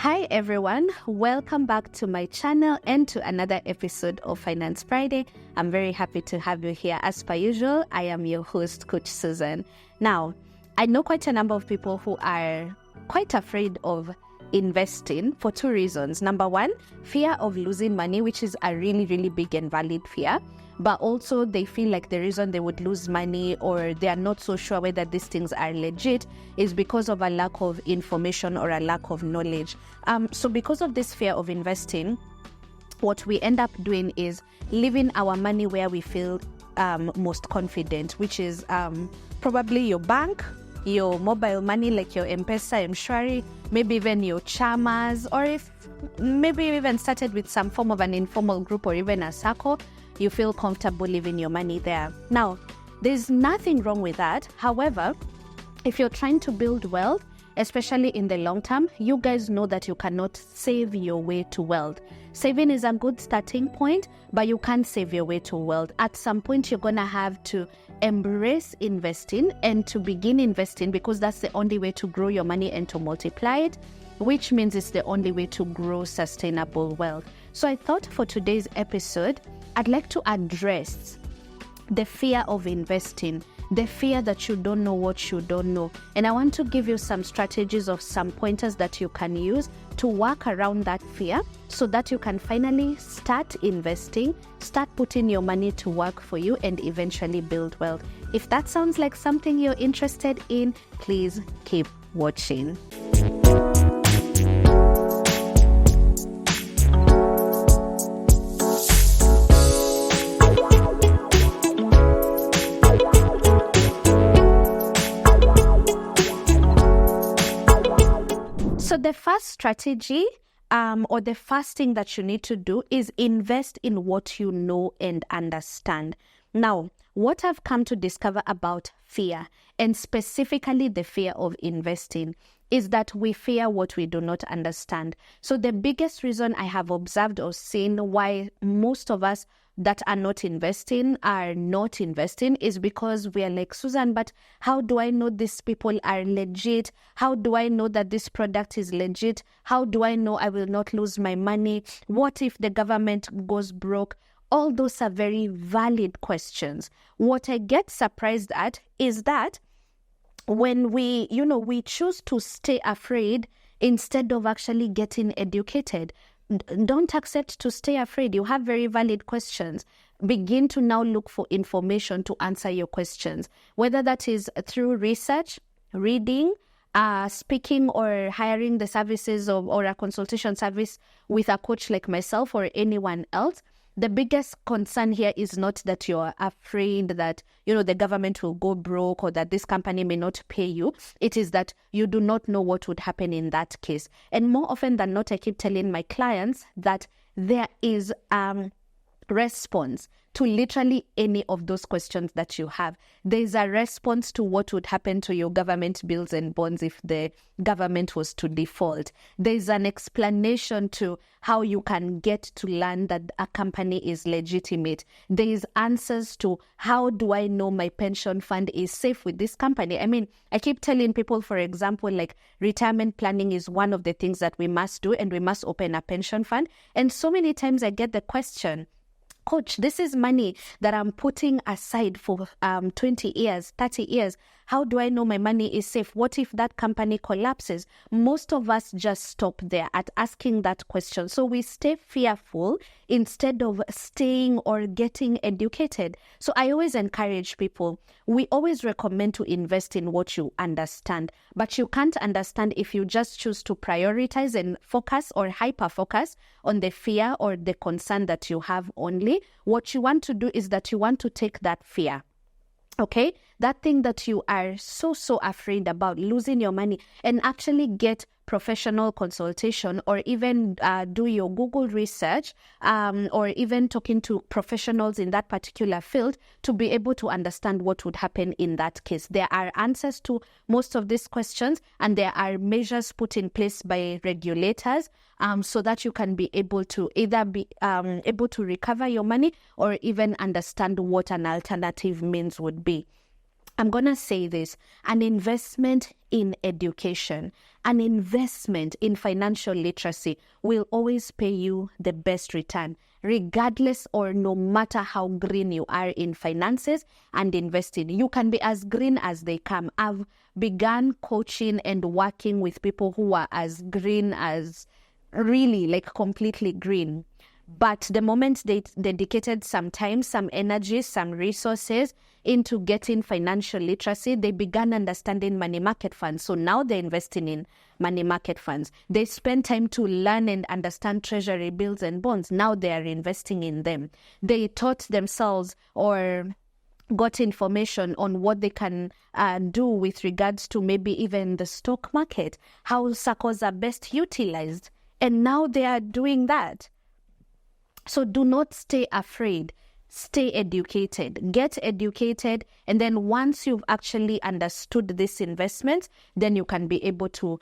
Hi everyone, welcome back to my channel and to another episode of Finance Friday. I'm very happy to have you here. As per usual, I am your host, Coach Susan. Now, I know quite a number of people who are quite afraid of investing for two reasons. Number one, fear of losing money, which is a really big and valid fear. But also they feel like the reason they would lose money or they are not so sure whether these things are legit is because of a lack of information or a lack of knowledge. So because of this fear of investing, what we end up doing is leaving our money where we feel most confident, which is probably your bank, your mobile money like your M-Pesa, Youre, maybe even your Chamas, or if maybe you even started with some form of an informal group or even a circle, you feel comfortable leaving your money there. Now, there's nothing wrong with that. However, if you're trying to build wealth, especially in the long term, you guys know that you cannot save your way to wealth. Saving is a good starting point, but you can't save your way to wealth. At some point, you're going to have to embrace investing and to begin investing because that's the only way to grow your money and to multiply it, which means it's the only way to grow sustainable wealth. So I thought for today's episode, I'd like to address the fear of investing, the fear that you don't know what you don't know. And I want to give you some strategies of some pointers that you can use to work around that fear so that you can finally start investing, start putting your money to work for you and eventually build wealth. If that sounds like something you're interested in, please keep watching. So the first strategy or the first thing that you need to do is invest in what you know and understand. Now, what I've come to discover about fear, and specifically the fear of investing, is that we fear what we do not understand. So the biggest reason I have observed or seen why most of us that are not investing is because we are like, Susan, but how do I know these people are legit? How do I know that this product is legit? How do I know I will not lose my money? What if the government goes broke? All those are very valid questions. What I get surprised at is that when we choose to stay afraid instead of actually getting educated. Don't accept to stay afraid. You have very valid questions. Begin to now look for information to answer your questions, whether that is through research, reading, speaking, or hiring the services or a consultation service with a coach like myself or anyone else. The biggest concern here is not that you're afraid that, the government will go broke or that this company may not pay you. It is that you do not know what would happen in that case. And more often than not, I keep telling my clients that there is response to literally any of those questions that you have. There is a response to what would happen to your government bills and bonds if the government was to default. There is an explanation to how you can get to learn that a company is legitimate. There is answers to how do I know my pension fund is safe with this company. I mean, I keep telling people, for example, like retirement planning is one of the things that we must do, and we must open a pension fund. And so many times I get the question, Coach, this is money that I'm putting aside for 20 years, 30 years. How do I know my money is safe? What if that company collapses? Most of us just stop there at asking that question. So we stay fearful instead of staying or getting educated. So I always encourage people, we always recommend to invest in what you understand. But you can't understand if you just choose to prioritize and focus or hyper-focus on the fear or the concern that you have only. What you want to do is that you want to take that fear, okay, that thing that you are so afraid about, losing your money, and actually get professional consultation or even do your Google research or even talking to professionals in that particular field to be able to understand what would happen in that case. There are answers to most of these questions, and there are measures put in place by regulators so that you can be able to either be able to recover your money or even understand what an alternative means would be. I'm going to say this, an investment in education, an investment in financial literacy will always pay you the best return, regardless or no matter how green you are in finances and investing. You can be as green as they come. I've begun coaching and working with people who are as green as really like completely green. But the moment they dedicated some time, some energy, some resources into getting financial literacy, they began understanding money market funds. So now they're investing in money market funds. They spend time to learn and understand treasury bills and bonds. Now they are investing in them. They taught themselves or got information on what they can do with regards to maybe even the stock market, how circles are best utilized. And now they are doing that. So do not stay afraid. Stay educated. Get educated. And then once you've actually understood this investment, then you can be able to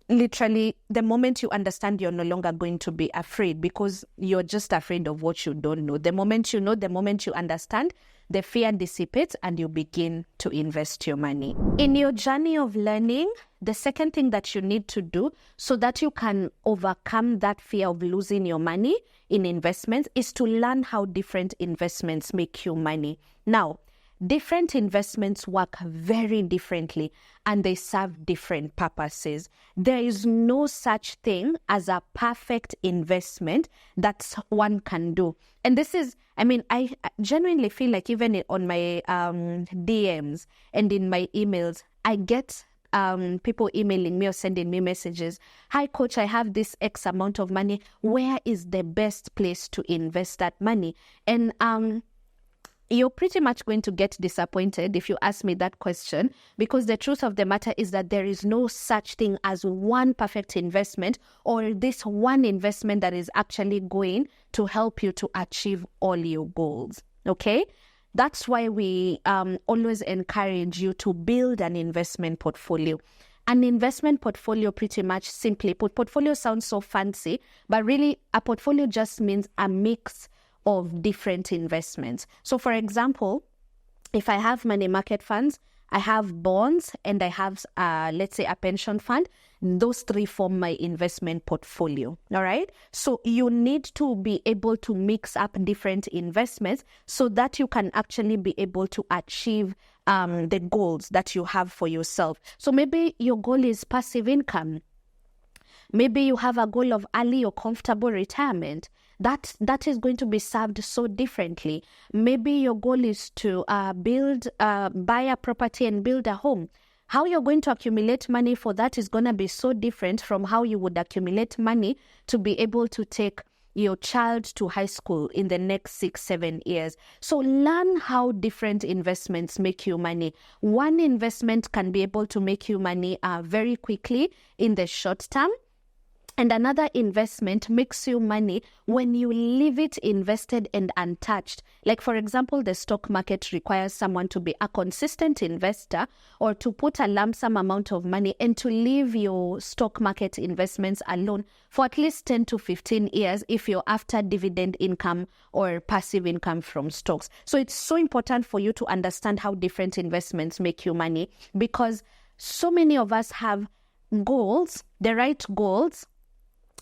literally, the moment you understand, you're no longer going to be afraid because you're just afraid of what you don't know. The moment you know, the moment you understand, the fear dissipates and you begin to invest your money. In your journey of learning, the second thing that you need to do so that you can overcome that fear of losing your money in investments is to learn how different investments make you money. Now, different investments work very differently and they serve different purposes. There is no such thing as a perfect investment that one can do. And this is, I genuinely feel like even on my DMs and in my emails, I get people emailing me or sending me messages. Hi, coach, I have this X amount of money. Where is the best place to invest that money? And you're pretty much going to get disappointed if you ask me that question, because the truth of the matter is that there is no such thing as one perfect investment or this one investment that is actually going to help you to achieve all your goals. Okay? That's why we always encourage you to build an investment portfolio. An investment portfolio, pretty much simply put, portfolio sounds so fancy, but really a portfolio just means a mix of different investments. So for example, if I have money market funds, I have bonds, and I have, let's say, a pension fund, those three form my investment portfolio. All right. So you need to be able to mix up different investments so that you can actually be able to achieve the goals that you have for yourself. So maybe your goal is passive income. Maybe you have a goal of early or comfortable retirement. That is going to be served so differently. Maybe your goal is to buy a property and build a home. How you're going to accumulate money for that is going to be so different from how you would accumulate money to be able to take your child to high school in the next 6-7 years. So learn how different investments make you money. One investment can be able to make you money very quickly in the short term. And another investment makes you money when you leave it invested and untouched. Like, for example, the stock market requires someone to be a consistent investor or to put a lump sum amount of money and to leave your stock market investments alone for at least 10 to 15 years if you're after dividend income or passive income from stocks. So it's so important for you to understand how different investments make you money, because so many of us have goals, the right goals,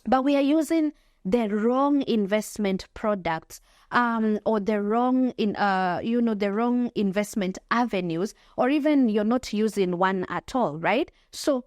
but we are using the wrong investment products or the wrong the wrong investment avenues, or even you're not using one at all, right? So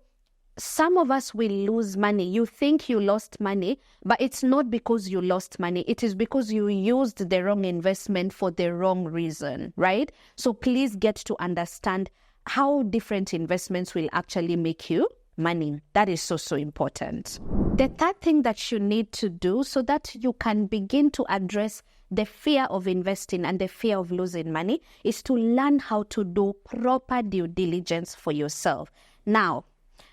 some of us will lose money. You think you lost money, but it's not because you lost money. It is because you used the wrong investment for the wrong reason, right? So please get to understand how different investments will actually make you money. That is so important. The third thing that you need to do so that you can begin to address the fear of investing and the fear of losing money is to learn how to do proper due diligence for yourself. Now,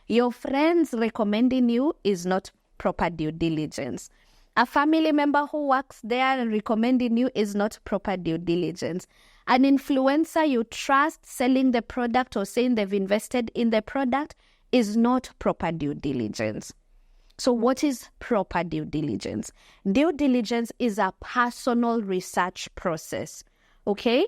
your friends recommending you is not proper due diligence. A family member who works there recommending you is not proper due diligence. An influencer you trust selling the product or saying they've invested in the product is not proper due diligence. So what is proper due diligence? Due diligence is a personal research process, okay,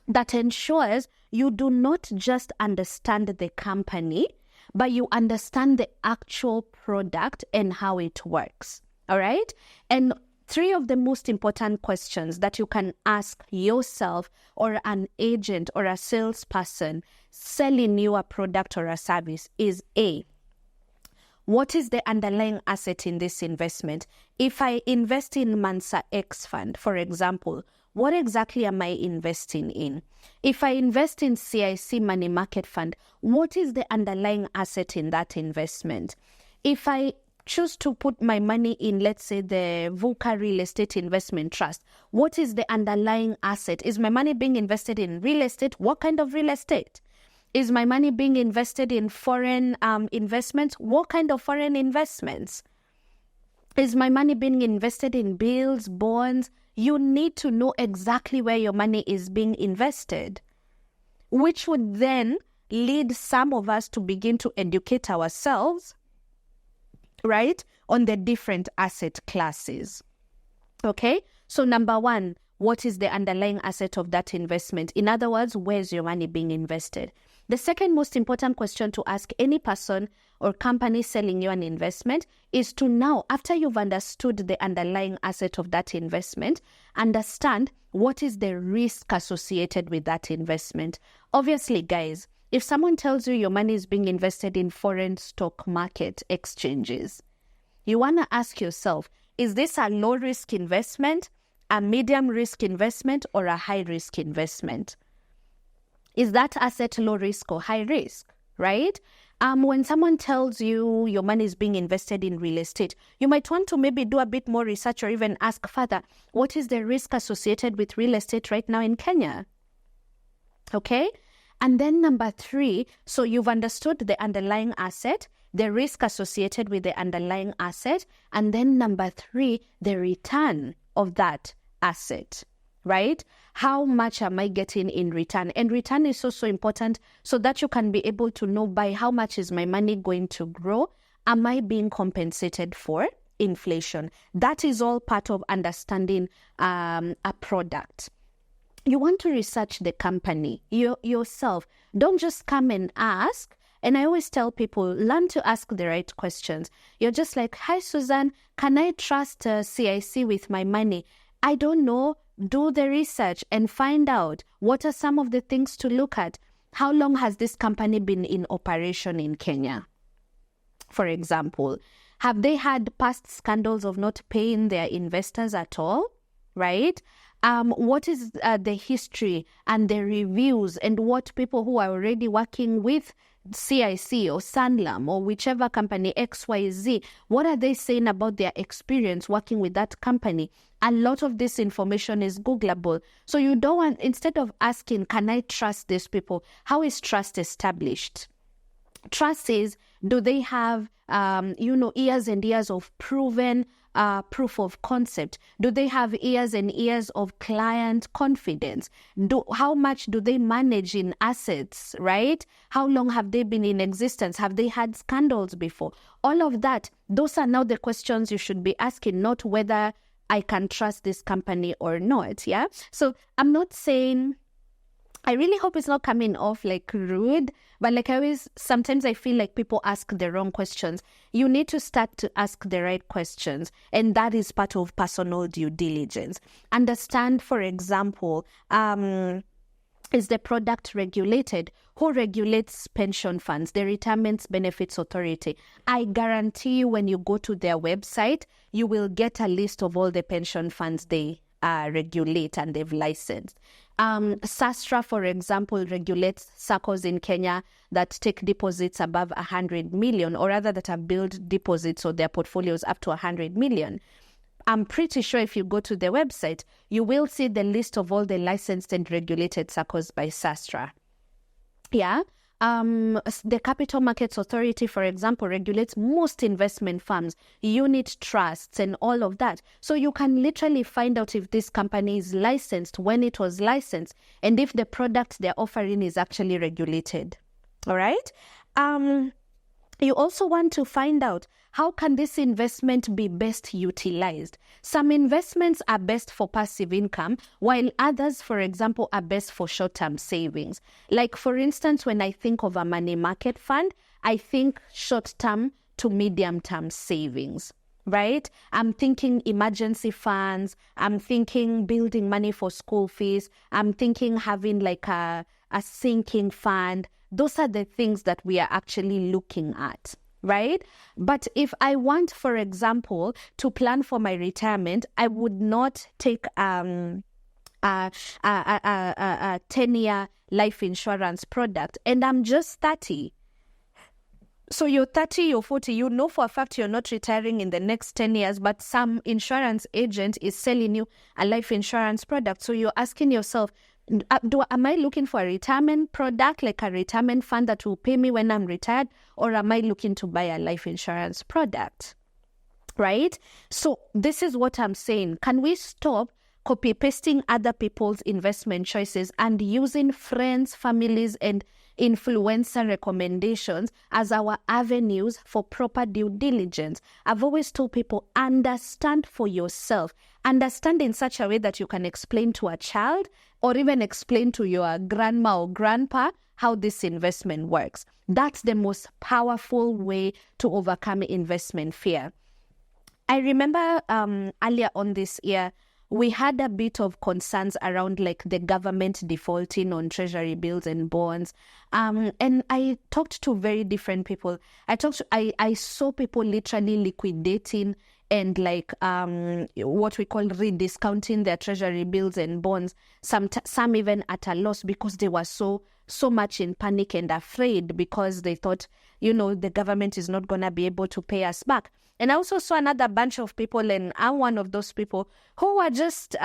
that ensures you do not just understand the company, but you understand the actual product and how it works. All right? And 3 of the most important questions that you can ask yourself or an agent or a salesperson selling you a product or a service is A, what is the underlying asset in this investment? If I invest in Mansa X fund, for example, what exactly am I investing in? If I invest in CIC money market fund, what is the underlying asset in that investment? If I choose to put my money in, let's say, the VUCA Real Estate Investment Trust, what is the underlying asset? Is my money being invested in real estate? What kind of real estate? Is my money being invested in foreign investments? What kind of foreign investments? Is my money being invested in bills, bonds? You need to know exactly where your money is being invested, which would then lead some of us to begin to educate ourselves, right, on the different asset classes. Okay, so number 1, what is the underlying asset of that investment? In other words, where's your money being invested? The second most important question to ask any person or company selling you an investment is to now, after you've understood the underlying asset of that investment, understand what is the risk associated with that investment. Obviously, guys, if someone tells you your money is being invested in foreign stock market exchanges, you want to ask yourself, is this a low-risk investment, a medium-risk investment, or a high-risk investment? Is that asset low-risk or high-risk, right? When someone tells you your money is being invested in real estate, you might want to maybe do a bit more research or even ask further, what is the risk associated with real estate right now in Kenya? Okay? And then number 3, so you've understood the underlying asset, the risk associated with the underlying asset, and then number 3, the return of that asset, right? How much am I getting in return? And return is also important so that you can be able to know by how much is my money going to grow? Am I being compensated for inflation? That is all part of understanding a product. You want to research the company yourself. Don't just come and ask. And I always tell people, learn to ask the right questions. You're just like, hi, Suzanne, can I trust CIC with my money? I don't know. Do the research and find out what are some of the things to look at. How long has this company been in operation in Kenya? For example, have they had past scandals of not paying their investors at all? Right? What is the history and the reviews and what people who are already working with CIC or Sanlam or whichever company XYZ, what are they saying about their experience working with that company? A lot of this information is Googleable. So you don't want, instead of asking, can I trust these people? How is trust established? Trust is, do they have, years and years of proven proof of concept? Do they have years and years of client confidence? How much do they manage in assets, right? How long have they been in existence? Have they had scandals before? All of that, those are now the questions you should be asking, not whether I can trust this company or not, yeah? So I'm not saying, I really hope it's not coming off like rude, but like sometimes I feel like people ask the wrong questions. You need to start to ask the right questions. And that is part of personal due diligence. Understand, for example, is the product regulated? Who regulates pension funds? The Retirement Benefits Authority. I guarantee you when you go to their website, you will get a list of all the pension funds they regulate and they've licensed. SASTRA, for example, regulates SACCOs in Kenya that take deposits above 100 million, or rather that have built deposits or their portfolios up to 100 million. I'm pretty sure if you go to their website, you will see the list of all the licensed and regulated SACCOs by SASTRA. Yeah. The Capital Markets Authority, for example, regulates most investment firms, unit trusts, and all of that. So you can literally find out if this company is licensed, when it was licensed, and if the product they're offering is actually regulated. All right? You also want to find out how can this investment be best utilized? Some investments are best for passive income, while others, for example, are best for short-term savings. Like, for instance, when I think of a money market fund, I think short-term to medium-term savings. Right? I'm thinking emergency funds. I'm thinking building money for school fees. I'm thinking having like a sinking fund. Those are the things that we are actually looking at, right? But if I want, for example, to plan for my retirement, I would not take a 10-year life insurance product, and I'm just 30. So you're 30, you're 40, you know for a fact you're not retiring in the next 10 years, but some insurance agent is selling you a life insurance product. So you're asking yourself, am I looking for a retirement product, like a retirement fund that will pay me when I'm retired, or am I looking to buy a life insurance product? Right? So this is what I'm saying. Can we stop copy-pasting other people's investment choices and using friends, families, and influencer recommendations as our avenues for proper due diligence? I've always told people, understand for yourself. Understand in such a way that you can explain to a child or even explain to your grandma or grandpa how this investment works. That's the most powerful way to overcome investment fear. I remember earlier on this year, we had a bit of concerns around like the government defaulting on treasury bills and bonds. And I talked to very different people. I saw people literally liquidating and like what we call rediscounting their treasury bills and bonds, some even at a loss because they were so much in panic and afraid because they thought, the government is not going to be able to pay us back. And I also saw another bunch of people, and I'm one of those people who were just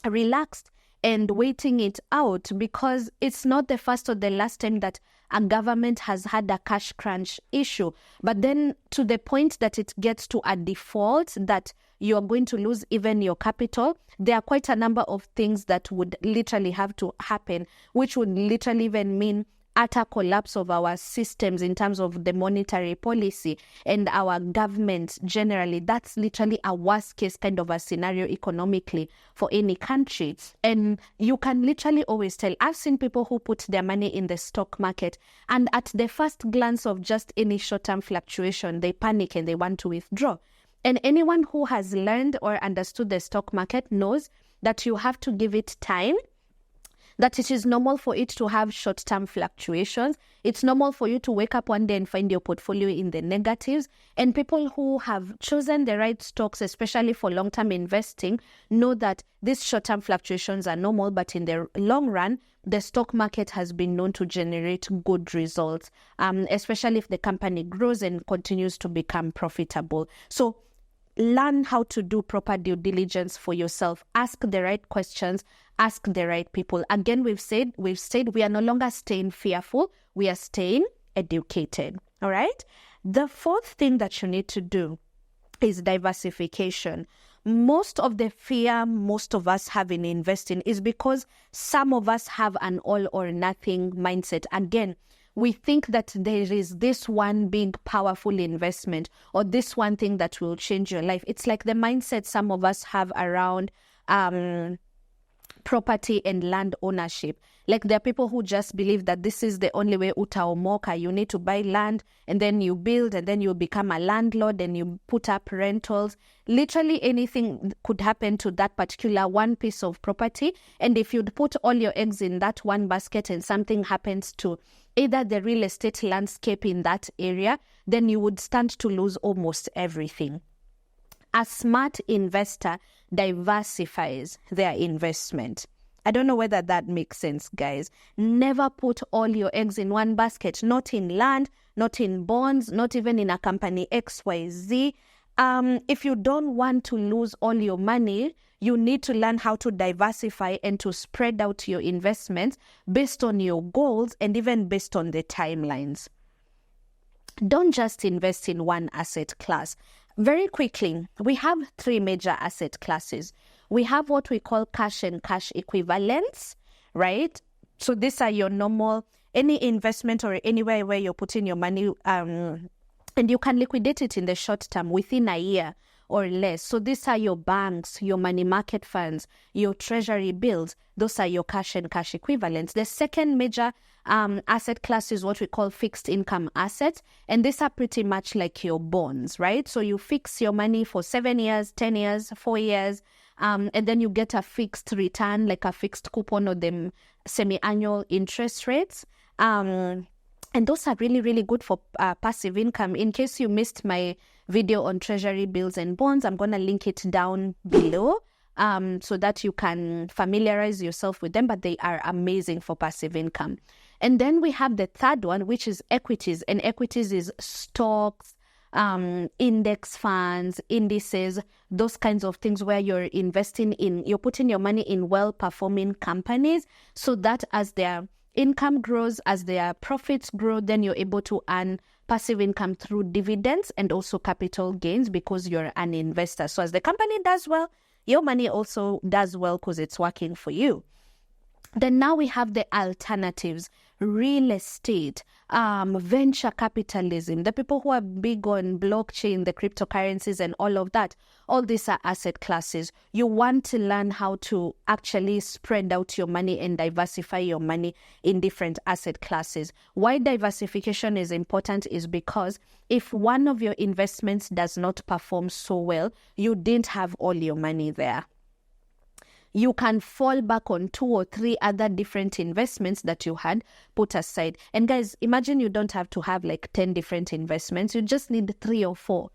relaxed and waiting it out because it's not the first or the last time that a government has had a cash crunch issue. But then to the point that it gets to a default that you are going to lose even your capital, there are quite a number of things that would literally have to happen, which would literally even mean utter collapse of our systems in terms of the monetary policy and our government generally. That's literally a worst case kind of a scenario economically for any country. And you can literally always tell. I've seen people who put their money in the stock market, and at the first glance of just any short-term fluctuation, they panic and they want to withdraw. And anyone who has learned or understood the stock market knows that you have to give it time, that it is normal for it to have short-term fluctuations. It's normal for you to wake up one day and find your portfolio in the negatives. And people who have chosen the right stocks, especially for long-term investing, know that these short-term fluctuations are normal, but in the long run, the stock market has been known to generate good results, especially if the company grows and continues to become profitable. So learn how to do proper due diligence for yourself. Ask the right questions. Ask the right people. Again, we've said we are no longer staying fearful. We are staying educated. All right. The fourth thing that you need to do is diversification. Most of the fear most of us have in investing is because some of us have an all or nothing mindset. Again, we think that there is this one big, powerful investment or this one thing that will change your life. It's like the mindset some of us have around property and land ownership. Like there are people who just believe that this is the only way utaomoka. You need to buy land and then you build and then you become a landlord and you put up rentals. Literally anything could happen to that particular one piece of property. And if you'd put all your eggs in that one basket and something happens to either the real estate landscape in that area, then you would stand to lose almost everything. A smart investor diversifies their investment. I don't know whether that makes sense, guys. Never put all your eggs in one basket, not in land, not in bonds, not even in a company XYZ. If you don't want to lose all your money, you need to learn how to diversify and to spread out your investments based on your goals and even based on the timelines. Don't just invest in one asset class. Very quickly, we have three major asset classes. We have what we call cash and cash equivalents, right? So these are your normal, any investment or anywhere where you're putting your money And you can liquidate it in the short term within a year or less. So these are your banks, your money market funds, your treasury bills. Those are your cash and cash equivalents. The second major asset class is what we call fixed income assets. And these are pretty much like your bonds, right? So you fix your money for 7 years, 10 years, 4 years, and then you get a fixed return, like a fixed coupon or them semi-annual interest rates. And those are really, really good for passive income. In case you missed my video on treasury bills and bonds, I'm going to link it down below so that you can familiarize yourself with them. But they are amazing for passive income. And then we have the third one, which is equities. And equities is stocks, index funds, indices, those kinds of things where you're you're putting your money in well-performing companies so that as their income grows, as their profits grow, then you're able to earn passive income through dividends and also capital gains because you're an investor. So as the company does well, your money also does well because it's working for you. Then now we have the alternatives, real estate, venture capitalism, the people who are big on blockchain, the cryptocurrencies and all of that. All these are asset classes. You want to learn how to actually spread out your money and diversify your money in different asset classes. Why diversification is important is because if one of your investments does not perform so well, you didn't have all your money there. You can fall back on 2 or 3 other different investments that you had put aside. And guys, imagine you don't have to have like 10 different investments. You just need 3 or 4.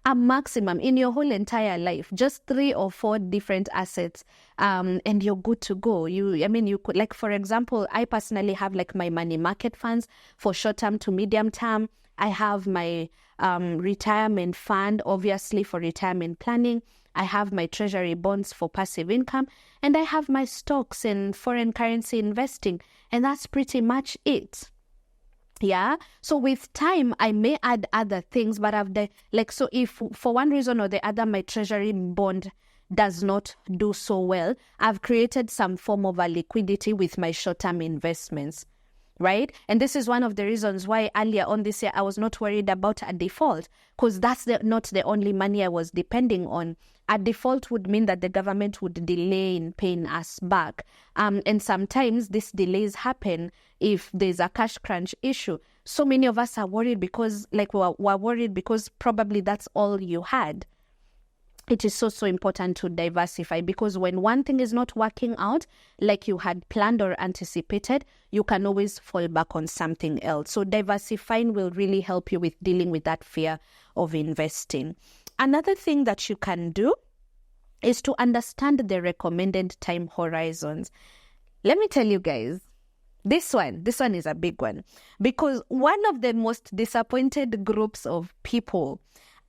A maximum in your whole entire life, just 3 or 4 different assets, and you're good to go. You could, like, for example, I personally have like my money market funds for short term to medium term. I have my retirement fund, obviously for retirement planning. I have my treasury bonds for passive income, and I have my stocks and foreign currency investing, and that's pretty much it. Yeah. So with time, I may add other things, but so if for one reason or the other, my treasury bond does not do so well, I've created some form of a liquidity with my short-term investments. Right? And this is one of the reasons why earlier on this year, I was not worried about a default, because that's not the only money I was depending on. A default would mean that the government would delay in paying us back. And sometimes these delays happen if there's a cash crunch issue. So many of us are worried because we're worried because probably that's all you had. It is so important to diversify, because when one thing is not working out like you had planned or anticipated, you can always fall back on something else. So diversifying will really help you with dealing with that fear of investing. Another thing that you can do is to understand the recommended time horizons. Let me tell you guys, this one is a big one, because one of the most disappointed groups of people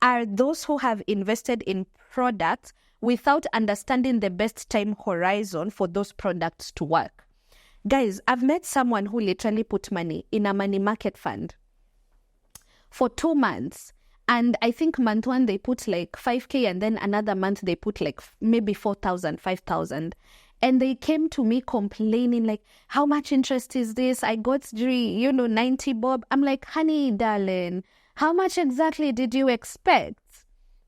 are those who have invested in products without understanding the best time horizon for those products to work. Guys, I've met someone who literally put money in a money market fund for 2 months. And I think month 1, they put like 5K, and then another month they put like maybe 4,000, 5,000. And they came to me complaining like, how much interest is this? I got 90 bob. I'm like, honey, darling, how much exactly did you expect?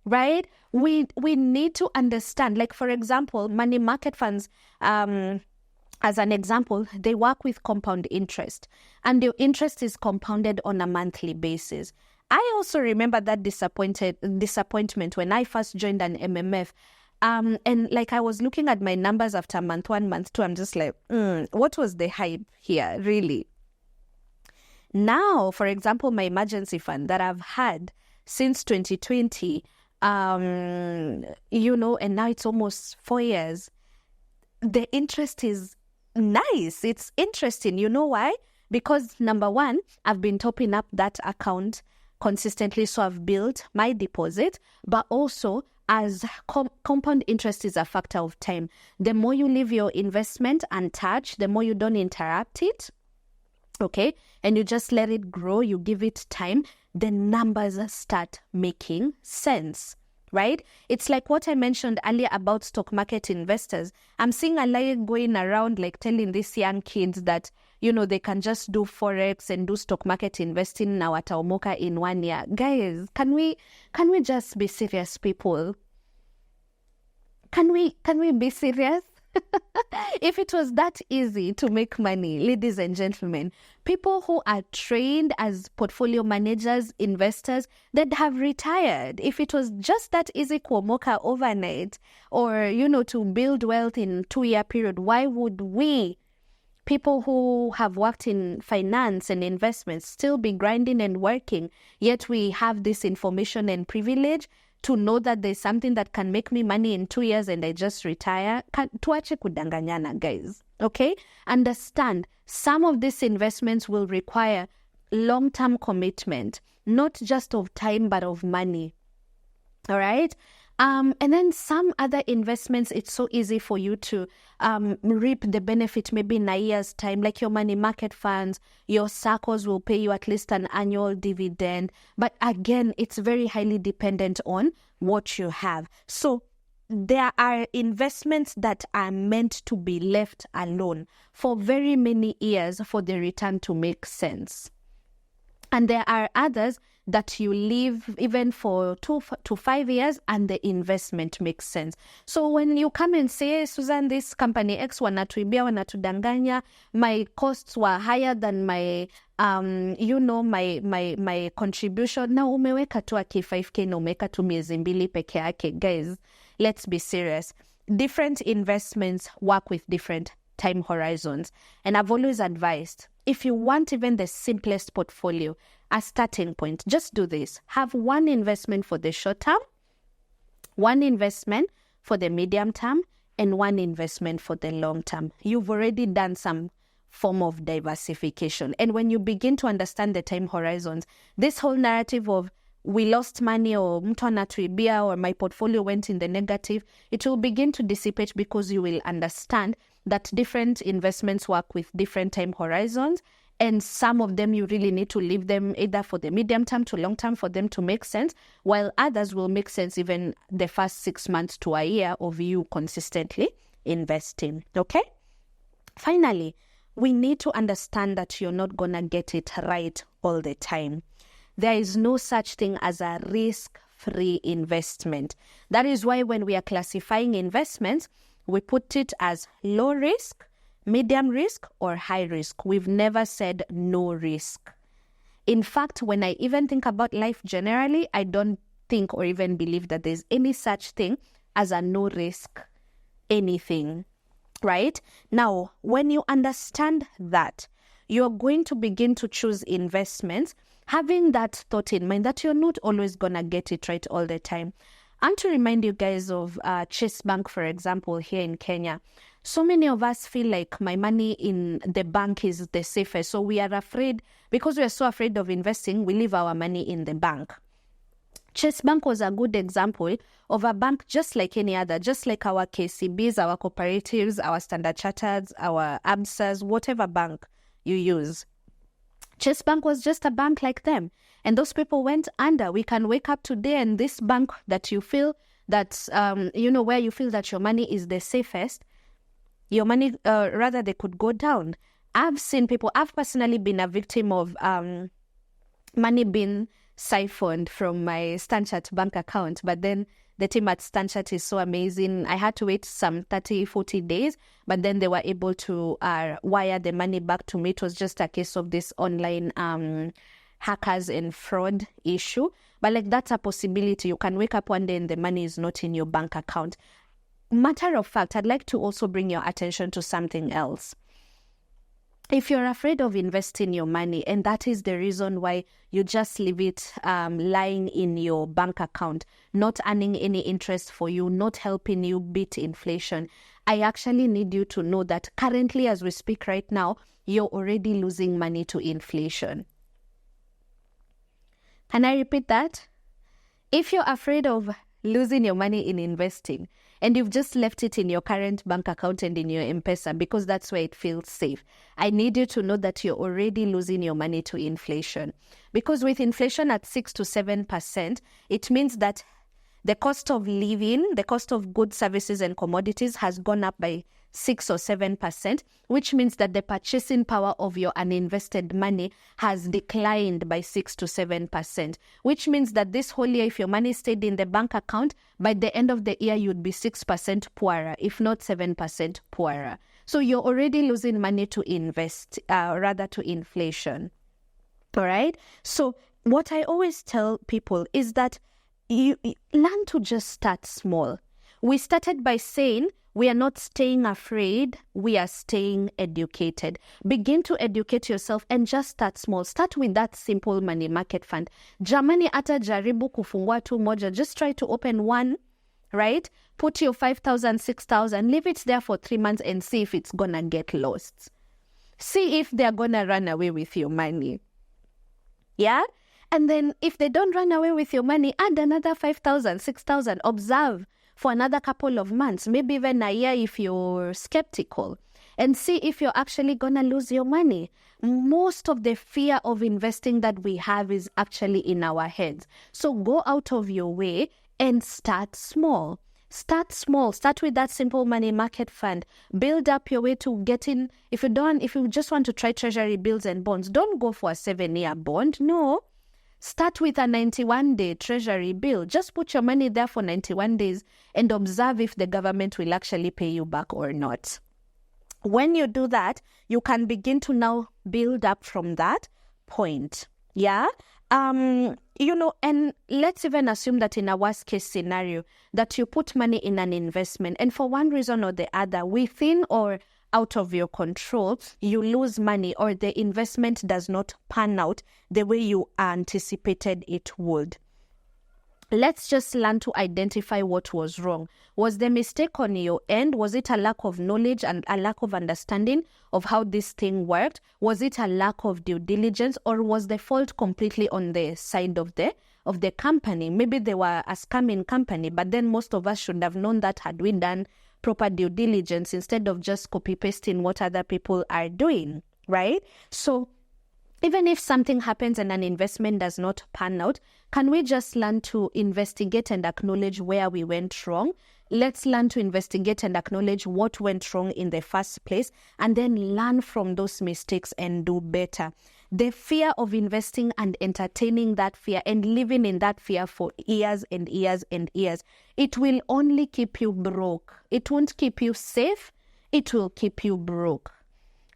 Right? We need to understand, like, for example, money market funds, as an example, they work with compound interest, and your interest is compounded on a monthly basis. I also remember that disappointment when I first joined an MMF. And like I was looking at my numbers after month 1, month 2, I'm just like, what was the hype here, really? Now, for example, my emergency fund that I've had since 2020, and now it's almost 4 years, the interest is nice. It's interesting. You know why? Because number 1, I've been topping up that account consistently, so I've built my deposit, but also as compound interest is a factor of time. The more you leave your investment untouched, the more you don't interrupt it, okay, and you just let it grow, you give it time, the numbers start making sense, right? It's like what I mentioned earlier about stock market investors. I'm seeing a lie going around like telling these young kids that they can just do forex and do stock market investing now at wataomoka in 1 year. Guys, can we just be serious, people? Can we be serious? If it was that easy to make money, ladies and gentlemen, people who are trained as portfolio managers, investors, they'd have retired. If it was just that easy kuomoka overnight, or, to build wealth in 2-year period, why would we, people who have worked in finance and investments, still be grinding and working, yet we have this information and privilege to know that there's something that can make me money in 2 years and I just retire? Tuache kudanganyana, guys. Okay? Understand, some of these investments will require long-term commitment, not just of time, but of money. All right? And then some other investments, it's so easy for you to reap the benefit maybe in a year's time, like your money market funds. Your SACCOs will pay you at least an annual dividend. But again, it's very highly dependent on what you have. So there are investments that are meant to be left alone for very many years for the return to make sense. And there are others that you leave even for 2 to 5 years and the investment makes sense. So when you come and say, Susan, this company X wanatuibia, wanatudanganya, my costs were higher than my my contribution. Now umeweka tu aki 5K na umeweka tu miezi mbili peke yake. Guys, let's be serious. Different investments work with different time horizons. And I've always advised, if you want even the simplest portfolio, a starting point, just do this. Have one investment for the short term, one investment for the medium term, and one investment for the long term. You've already done some form of diversification. And when you begin to understand the time horizons, this whole narrative of we lost money or mtu anatuibia or my portfolio went in the negative, it will begin to dissipate because you will understand that different investments work with different time horizons, and some of them you really need to leave them either for the medium term to long term for them to make sense, while others will make sense even the first 6 months to a year of you consistently investing. Okay? Finally, we need to understand that you're not going to get it right all the time. There is no such thing as a risk-free investment. That is why when we are classifying investments, we put it as low risk, medium risk, or high risk. We've never said no risk. In fact, when I even think about life generally, I don't think or even believe that there's any such thing as a no risk anything, right? Now, when you understand that, you're going to begin to choose investments having that thought in mind that you're not always going to get it right all the time. And to remind you guys of Chase Bank, for example, here in Kenya, so many of us feel like my money in the bank is the safest. So we are afraid, because we are so afraid of investing, we leave our money in the bank. Chase Bank was a good example of a bank just like any other, just like our KCBs, our cooperatives, our Standard Chartered, our ABSAs, whatever bank you use. Chase Bank was just a bank like them. And those people went under. We can wake up today and this bank that you feel that, where you feel that your money is the safest, your money, rather they could go down. I've seen people, I've personally been a victim of money being siphoned from my Stanchart bank account. But then the team at Stanchart is so amazing. I had to wait some 30, 40 days, but then they were able to wire the money back to me. It was just a case of this online hackers and fraud issue. But like, that's a possibility. You can wake up one day and the money is not in your bank account. Matter of fact, I'd like to also bring your attention to something else. If you're afraid of investing your money, and that is the reason why you just leave it lying in your bank account, not earning any interest for you, not helping you beat inflation, I actually need you to know that currently, as we speak right now, you're already losing money to inflation. Can I repeat that? If you're afraid of losing your money in investing, and you've just left it in your current bank account and in your M-Pesa because that's where it feels safe, I need you to know that you're already losing your money to inflation. Because with inflation at 6 to 7%, it means that the cost of living, the cost of goods, services, and commodities has gone up by 6 or 7%, which means that the purchasing power of your uninvested money has declined by 6 to 7%, which means that this whole year, if your money stayed in the bank account, by the end of the year, you'd be 6% poorer, if not 7% poorer. So you're already losing money to rather to inflation. All right. So what I always tell people is that you learn to just start small. We started by saying we are not staying afraid, we are staying educated. Begin to educate yourself and just start small. Start with that simple money market fund. Jamani ata jaribu kufungua tu moja. Just try to open one, right? Put your 5,000, 6,000, leave it there for 3 months and see if it's gonna get lost. See if they're gonna run away with your money. Yeah? And then if they don't run away with your money, add another 5,000, 6,000. Observe for another couple of months, maybe even a year if you're skeptical, and see if you're actually going to lose your money. Most of the fear of investing that we have is actually in our heads. So go out of your way and start small. Start small. Start with that simple money market fund. Build up your way to getting, if you just want to try treasury bills and bonds, don't go for a 7-year bond. No. Start with a 91-day treasury bill. Just put your money there for 91 days and observe if the government will actually pay you back or not. When you do that, you can begin to now build up from that point. Yeah? And let's even assume that in a worst case scenario, that you put money in an investment and for one reason or the other, within or out of your control, you lose money or the investment does not pan out the way you anticipated it would. Let's just learn to identify what was wrong. Was the mistake on your end? Was it a lack of knowledge and a lack of understanding of how this thing worked? Was it a lack of due diligence, or was the fault completely on the side of the company? Maybe they were a scamming company, but then most of us should have known that had we done proper due diligence instead of just copy-pasting what other people are doing, right? So even if something happens and an investment does not pan out, can we just learn to investigate and acknowledge where we went wrong? Let's learn to investigate and acknowledge what went wrong in the first place and then learn from those mistakes and do better. The fear of investing and entertaining that fear and living in that fear for years and years and years, it will only keep you broke. It won't keep you safe. It will keep you broke.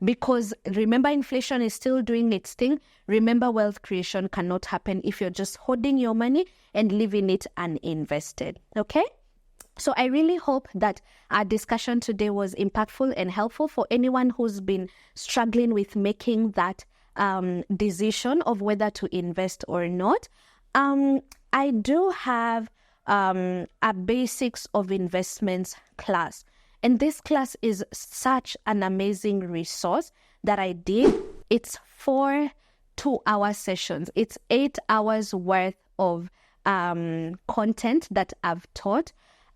Because remember, inflation is still doing its thing. Remember, wealth creation cannot happen if you're just hoarding your money and leaving it uninvested. Okay? So I really hope that our discussion today was impactful and helpful for anyone who's been struggling with making that decision of whether to invest or not. I do have a basics of investments class. And this class is such an amazing resource that I did. It's 4 2-hour sessions. It's 8 hours worth of content that I've taught.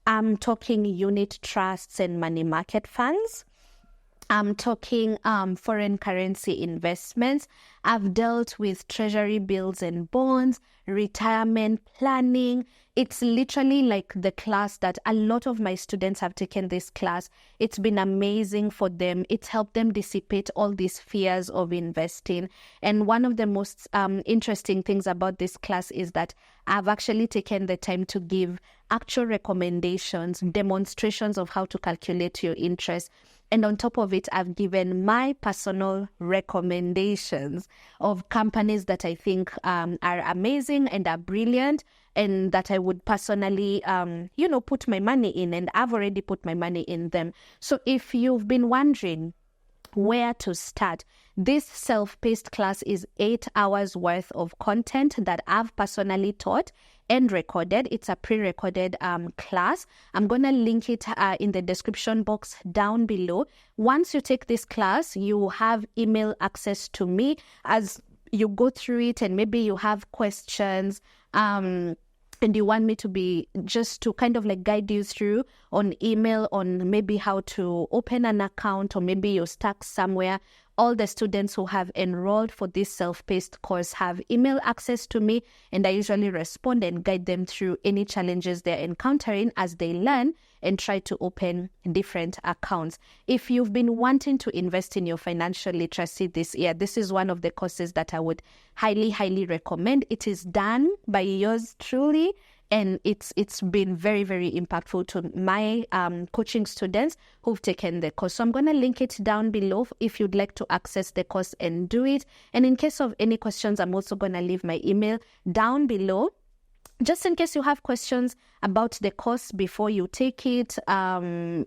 I'm talking unit trusts and money market funds. I'm talking foreign currency investments. I've dealt with treasury bills and bonds, retirement planning. It's literally like the class that a lot of my students have taken this class. It's been amazing for them. It's helped them dissipate all these fears of investing. And one of the most interesting things about this class is that I've actually taken the time to give actual recommendations, demonstrations of how to calculate your interest. And on top of it, I've given my personal recommendations of companies that I think are amazing and are brilliant and that I would personally, put my money in. And I've already put my money in them. So if you've been wondering where to start, this self-paced class is 8 hours worth of content that I've personally taught and recorded. It's a pre-recorded class. I'm going to link it in the description box down below. Once you take this class, you have email access to me as you go through it, and maybe you have questions and you want me to kind of like guide you through on email on maybe how to open an account, or maybe you're stuck somewhere All the students who have enrolled for this self-paced course have email access to me, and I usually respond and guide them through any challenges they're encountering as they learn and try to open different accounts. If you've been wanting to invest in your financial literacy this year, this is one of the courses that I would highly, highly recommend. It is done by yours truly, and it's been very, very impactful to my coaching students who've taken the course. So I'm going to link it down below if you'd like to access the course and do it. And in case of any questions, I'm also going to leave my email down below, just in case you have questions about the course before you take it. And,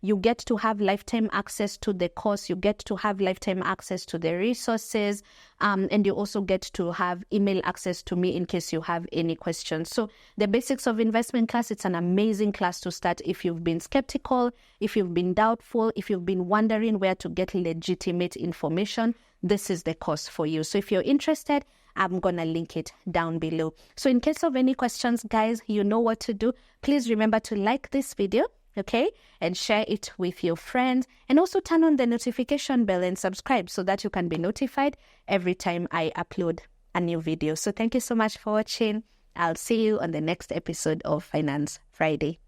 you get to have lifetime access to the course. You get to have lifetime access to the resources. And you also get to have email access to me in case you have any questions. So the Basics of Investment class, it's an amazing class to start if you've been skeptical, if you've been doubtful, if you've been wondering where to get legitimate information. This is the course for you. So if you're interested, I'm going to link it down below. So in case of any questions, guys, you know what to do. Please remember to like this video, okay? And share it with your friends. And also turn on the notification bell and subscribe so that you can be notified every time I upload a new video. So thank you so much for watching. I'll see you on the next episode of Finance Friday.